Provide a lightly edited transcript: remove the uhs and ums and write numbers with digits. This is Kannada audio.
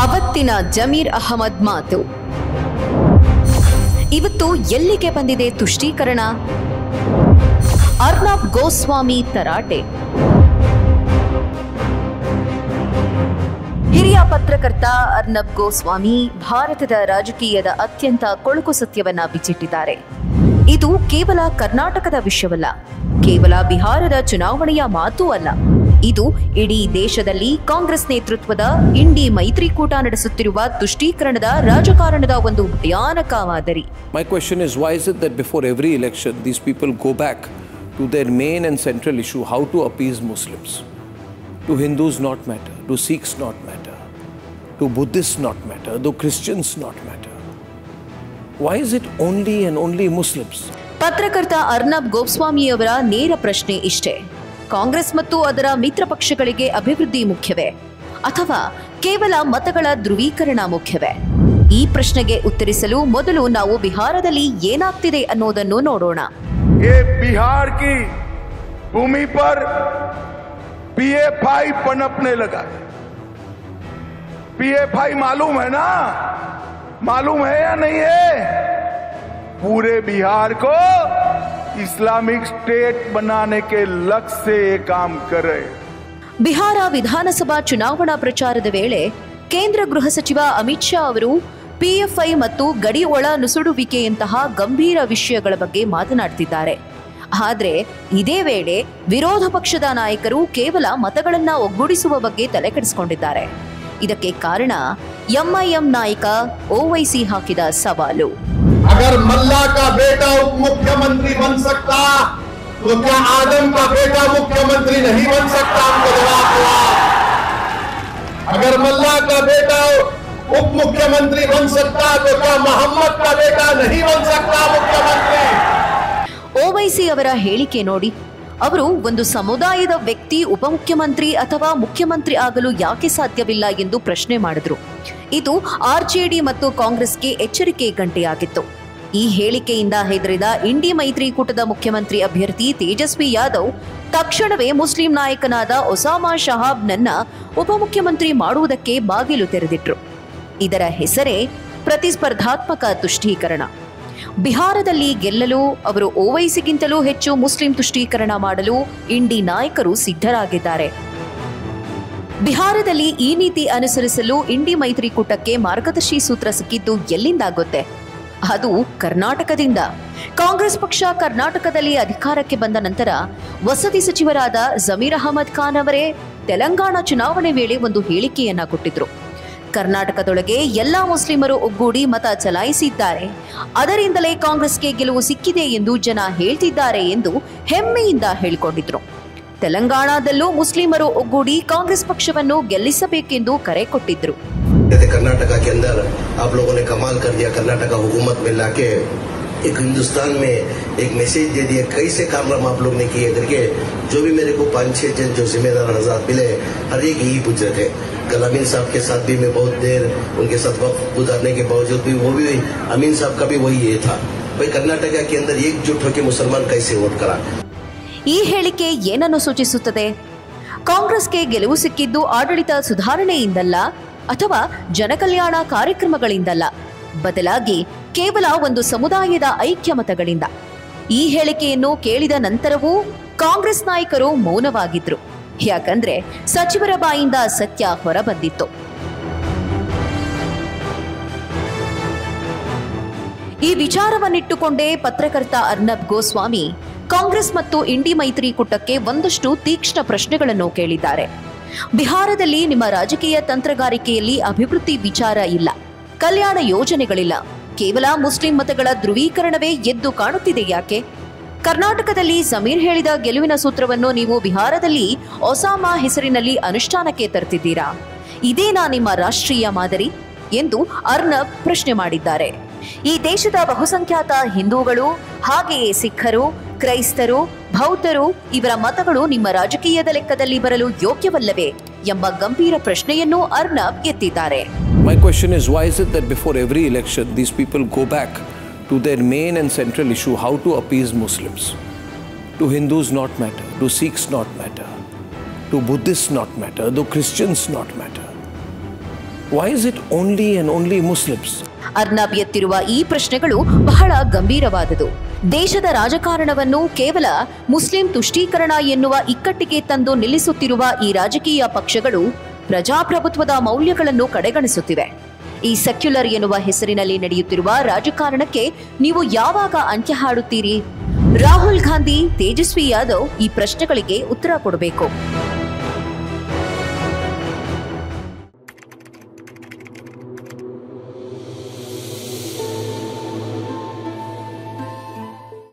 ಅವತ್ತಿನ ಜಮೀರ್ ಅಹಮದ್ ಮಾತು ಇವತ್ತು ಎಲ್ಲಿಗೆ ಬಂದಿದೆ ತುಷ್ಟೀಕರಣ? ಅರ್ನಬ್ ಗೋಸ್ವಾಮಿ ತರಾಟೆ. ಹಿರಿಯ ಪತ್ರಕರ್ತ ಅರ್ನಬ್ ಗೋಸ್ವಾಮಿ ಭಾರತದ ರಾಜಕೀಯದ ಅತ್ಯಂತ ಕೊಳಕು ಸತ್ಯವನ್ನ ಬಿಚ್ಚಿಟ್ಟಿದ್ದಾರೆ. ಇದು ಕೇವಲ ಕರ್ನಾಟಕದ ವಿಷಯವಲ್ಲ, ಕೇವಲ ಬಿಹಾರದ ಚುನಾವಣೆಯ ಮಾತೂ ಅಲ್ಲ. ಇದು ಇಡೀ ದೇಶದಲ್ಲಿ ಕಾಂಗ್ರೆಸ್ ನೇತೃತ್ವದ ಇಂಡಿ ಮೈತ್ರಿಕೂಟ ನಡೆಸುತ್ತಿರುವ ತುಷ್ಟೀಕರಣದ ರಾಜಕಾರಣದ ಒಂದು ಭಯಾನಕ ಮಾದರಿ. My question is, why is it that before every election these people go back to their main and central issue, how to appease Muslims? Do Hindus not matter? Do Sikhs not matter? Do Buddhists not matter? Do Christians not matter? Why is it only and only Muslims? ಪತ್ರಕರ್ತ ಅರ್ನಬ್ ಗೋಸ್ವಾಮಿಯವರ ನೇರ ಪ್ರಶ್ನೆ ಇಷ್ಟೇ: ಕಾಂಗ್ರೆಸ್ ಮತ್ತು ಅದರ ಮಿತ್ರ ಪಕ್ಷಗಳಿಗೆ ಅಭಿವೃದ್ಧಿ ಮುಖ್ಯವೇ ಅಥವಾ ಕೇವಲ ಮತಗಳ ಧ್ರುವೀಕರಣ ಮುಖ್ಯವೇ? ಈ ಪ್ರಶ್ನೆಗೆ ಉತ್ತರಿಸಲು ಮೊದಲು ನಾವು ಬಿಹಾರದಲ್ಲಿ ಏನಾಗ್ತಿದೆ ಅನ್ನೋದನ್ನು ನೋಡೋಣ. बिहार की भूमि पर पीएफआई पनपने लगा. पीएफआई मालूम है ना? मालूम है या नहीं है? पूरे बिहार को इस्लामिक स्टेट बनाने के लक्ष्य से ये काम कर रहे. ಬಿಹಾರ ವಿಧಾನಸಭಾ ಚುನಾವಣಾ ಪ್ರಚಾರದ ವೇಳೆ ಕೇಂದ್ರ ಗೃಹ ಸಚಿವ ಅಮಿತ್ ಶಾ ಅವರು ಪಿಎಫ್ಐ ಮತ್ತು ಗಡಿ ಒಳ ನುಸುಡುವಿಕೆಯಂತಹ ಗಂಭೀರ ವಿಷಯಗಳ ಬಗ್ಗೆ ಮಾತನಾಡ್ತಿದ್ದಾರೆ. ಆದರೆ ಇದೇ ವೇಳೆ ವಿರೋಧ ಪಕ್ಷದ ನಾಯಕರು ಕೇವಲ ಮತಗಳನ್ನ ಒಗ್ಗೂಡಿಸುವ ಬಗ್ಗೆ ತಲೆಕೆಡಿಸಿಕೊಂಡಿದ್ದಾರೆ. ಇದಕ್ಕೆ ಕಾರಣ ಎಂಐಎಂ ನಾಯಕ ಓವೈಸಿ ಹಾಕಿದ ಸವಾಲು. अगर मल्ला का बेटा उप मुख्यमंत्री बन सकता तो क्या आदम का बेटा मुख्यमंत्री नहीं बन सकता? हमको जवाब दो. अगर मल्ला का बेटा उप मुख्यमंत्री बन सकता तो क्या मोहम्मद का बेटा नहीं बन सकता मुख्यमंत्री? ಓವೈಸಿ ಅವರ ಹೇಳಿಕೆ ನೋಡಿ. ಅವರು ಒಂದು ಸಮುದಾಯದ ವ್ಯಕ್ತಿ ಉಪಮುಖ್ಯಮಂತ್ರಿ ಅಥವಾ ಮುಖ್ಯಮಂತ್ರಿ ಆಗಲು ಯಾಕೆ ಸಾಧ್ಯವಿಲ್ಲ ಎಂದು ಪ್ರಶ್ನೆ ಮಾಡಿದ್ರು. ಇದು ಆರ್ಜೆಡಿ ಮತ್ತು ಕಾಂಗ್ರೆಸ್ಗೆ ಎಚ್ಚರಿಕೆ ಗಂಟೆಯಾಗಿತ್ತು. ಈ ಹೇಳಿಕೆಯಿಂದ ಹೆದರಿದ ಇಂಡಿ ಮೈತ್ರಿಕೂಟದ ಮುಖ್ಯಮಂತ್ರಿ ಅಭ್ಯರ್ಥಿ ತೇಜಸ್ವಿ ಯಾದವ್ ತಕ್ಷಣವೇ ಮುಸ್ಲಿಂ ನಾಯಕನಾದ ಒಸಾಮಾ ಶಹಾಬ್ನನ್ನ ಉಪಮುಖ್ಯಮಂತ್ರಿ ಮಾಡುವುದಕ್ಕೆ ಬಾಗಿಲು ತೆರೆದಿಟ್ರು. ಇದರ ಹೆಸರೇ ಪ್ರತಿಸ್ಪರ್ಧಾತ್ಮಕ ತುಷ್ಟೀಕರಣ. ಬಿಹಾರದಲ್ಲಿ ಗೆಲ್ಲಲು ಅವರು ಓವೈಸಿಗಿಂತಲೂ ಹೆಚ್ಚು ಮುಸ್ಲಿಂ ತುಷ್ಟೀಕರಣ ಮಾಡಲು ಇಂಡಿ ನಾಯಕರು ಸಿದ್ಧರಾಗಿದ್ದಾರೆ. ಬಿಹಾರದಲ್ಲಿ ಈ ನೀತಿ ಅನುಸರಿಸಲು ಇಂಡಿ ಮೈತ್ರಿಕೂಟಕ್ಕೆ ಮಾರ್ಗದರ್ಶಿ ಸೂತ್ರ ಸಿಕ್ಕಿದ್ದು ಎಲ್ಲಿಂದಾಗುತ್ತೆ? ಅದು ಕರ್ನಾಟಕದಿಂದ. ಕಾಂಗ್ರೆಸ್ ಪಕ್ಷ ಕರ್ನಾಟಕದಲ್ಲಿ ಅಧಿಕಾರಕ್ಕೆ ಬಂದ ನಂತರ ವಸತಿ ಸಚಿವರಾದ ಜಮೀರ್ ಅಹಮದ್ ಖಾನ್ ಅವರೇ ತೆಲಂಗಾಣ ಚುನಾವಣೆ ವೇಳೆ ಒಂದು ಹೇಳಿಕೆಯನ್ನ ಕೊಟ್ಟಿದ್ರು. ಕರ್ನಾಟಕದೊಳಗೆ ಎಲ್ಲಾ ಮುಸ್ಲಿಮರು ಒಗ್ಗೂಡಿ ಮತ ಚಲಾಯಿಸಿದ್ದಾರೆ, ಅದರಿಂದಲೇ ಕಾಂಗ್ರೆಸ್ಗೆ ಗೆಲುವು ಸಿಕ್ಕಿದೆ ಎಂದು ಜನ ಹೇಳ್ತಿದ್ದಾರೆ ಎಂದು ಹೆಮ್ಮೆಯಿಂದ ಹೇಳಿಕೊಂಡಿದ್ರು. ತೆಲಂಗಾಣದಲ್ಲೂ ಮುಸ್ಲಿಮರು ಒಗ್ಗೂಡಿ ಕಾಂಗ್ರೆಸ್ ಪಕ್ಷವನ್ನು ಗೆಲ್ಲಿಸಬೇಕೆಂದು ಕರೆ ಕೊಟ್ಟಿದ್ರು. कर्नाटका के अंदर आप लोगों ने कमाल कर दिया. कर्नाटका हुकूमत में लाके एक हिंदुस्तान में एक मैसेज दे दिया कैसे काम आप लोग ने किए करके. जो भी मेरे को 5-6 जन जो जिम्मेदार हजरात मिले हर एक यही पूछ रहे थे. कल अमीन साहब के साथ भी मैं बहुत देर उनके साथ वक्त गुजारने के बावजूद भी वो भी अमीन साहब का भी वही ये था, भाई कर्नाटका के अंदर एकजुट होकर मुसलमान कैसे वोट करा. ಈ ಹೇಳಿಕೆ ಏನನ್ನು ಸೂಚಿಸುತ್ತದೆ? ಕಾಂಗ್ರೆಸ್ಗೆ ಗೆಲುವು ಸಿಕ್ಕಿದ್ದು ಆಡಳಿತ ಸುಧಾರಣೆಯಿಂದಲ್ಲ ಅಥವಾ ಜನಕಲ್ಯಾಣ ಕಾರ್ಯಕ್ರಮಗಳಿಂದಲ್ಲ, ಬದಲಾಗಿ ಕೇವಲ ಒಂದು ಸಮುದಾಯದ ಐಕ್ಯ ಮತಗಳಿಂದ. ಈ ಹೇಳಿಕೆಯನ್ನು ಕೇಳಿದ ನಂತರವೂ ಕಾಂಗ್ರೆಸ್ ನಾಯಕರು ಮೌನವಾಗಿದ್ರು. ಯಾಕಂದ್ರೆ ಸಚಿವರ ಬಾಯಿಂದ ಸತ್ಯ ಹೊರಬಂದಿತ್ತು. ಈ ವಿಚಾರವನ್ನಿಟ್ಟುಕೊಂಡೇ ಪತ್ರಕರ್ತ ಅರ್ನಬ್ ಗೋಸ್ವಾಮಿ ಕಾಂಗ್ರೆಸ್ ಮತ್ತು ಇಂಡಿ ಮೈತ್ರಿಕೂಟಕ್ಕೆ ಒಂದಷ್ಟು ತೀಕ್ಷ್ಣ ಪ್ರಶ್ನೆಗಳನ್ನು ಕೇಳಿದ್ದಾರೆ. ಬಿಹಾರದಲ್ಲಿ ನಿಮ್ಮ ರಾಜಕೀಯ ತಂತ್ರಗಾರಿಕೆಯಲ್ಲಿ ಅಭಿವೃದ್ಧಿ ವಿಚಾರ ಇಲ್ಲ, ಕಲ್ಯಾಣ ಯೋಜನೆಗಳಿಲ್ಲ, ಕೇವಲ ಮುಸ್ಲಿಂ ಮತಗಳ ಧ್ರುವೀಕರಣವೇ ಎದ್ದು ಕಾಣುತ್ತಿದೆ ಯಾಕೆ? ಕರ್ನಾಟಕದಲ್ಲಿ ಜಮೀರ್ ಹೇಳಿದ ಗೆಲುವಿನ ಸೂತ್ರವನ್ನು ನೀವು ಬಿಹಾರದಲ್ಲಿ ಒಸಾಮಾ ಹೆಸರಿನಲ್ಲಿ ಅನುಷ್ಠಾನಕ್ಕೆ ತರ್ತಿದ್ದೀರಾ? ಇದೇನಾ ನಿಮ್ಮ ರಾಷ್ಟ್ರೀಯ ಮಾದರಿ ಎಂದು ಅರ್ನಬ್ ಪ್ರಶ್ನೆ ಮಾಡಿದ್ದಾರೆ. ಈ ದೇಶದ ಬಹುಸಂಖ್ಯಾತ ಹಿಂದೂಗಳು, ಹಾಗೆಯೇ ಸಿಖ್ಖರು, ಕ್ರೈಸ್ತರು, ಬೌದ್ಧರು ಇವರ ಮತಗಳು ನಿಮ್ಮ ರಾಜಕೀಯದ ಲೆಕ್ಕದಲ್ಲಿ ಬರಲು ಯೋಗ್ಯವಲ್ಲವೇ ಎಂಬ ಗಂಭೀರ ಪ್ರಶ್ನೆಯನ್ನು Arnab ಎತ್ತಿದ್ದಾರೆ. My question is, why is it that before every election these people go back to their main and central issue, how to appease Muslims? Do Hindus not matter? Do Sikhs not matter? Do Buddhists not matter? Do Christians not matter? Why is it only and only Muslims? Arnab ಎತ್ತಿರುವ ಈ ಪ್ರಶ್ನೆಗಳು ಬಹಳ ಗಂಭೀರವಾದುದು. ದೇಶದ ರಾಜಕಾರಣವನ್ನು ಕೇವಲ ಮುಸ್ಲಿಂ ತುಷ್ಟೀಕರಣ ಎನ್ನುವ ಇಕ್ಕಟ್ಟಿಗೆ ತಂದು ನಿಲ್ಲಿಸುತ್ತಿರುವ ಈ ರಾಜಕೀಯ ಪಕ್ಷಗಳು ಪ್ರಜಾಪ್ರಭುತ್ವದ ಮೌಲ್ಯಗಳನ್ನು ಕಡೆಗಣಿಸುತ್ತಿವೆ. ಈ ಸೆಕ್ಯುಲರ್ ಎನ್ನುವ ಹೆಸರಿನಲ್ಲಿ ನಡೆಯುತ್ತಿರುವ ರಾಜಕಾರಣಕ್ಕೆ ನೀವು ಯಾವಾಗ ಅಂತ್ಯ ಹಾಡುತ್ತೀರಿ? ರಾಹುಲ್ ಗಾಂಧಿ, ತೇಜಸ್ವಿ ಯಾದವ್ ಈ ಪ್ರಶ್ನೆಗಳಿಗೆ ಉತ್ತರ ಕೊಡಬೇಕು.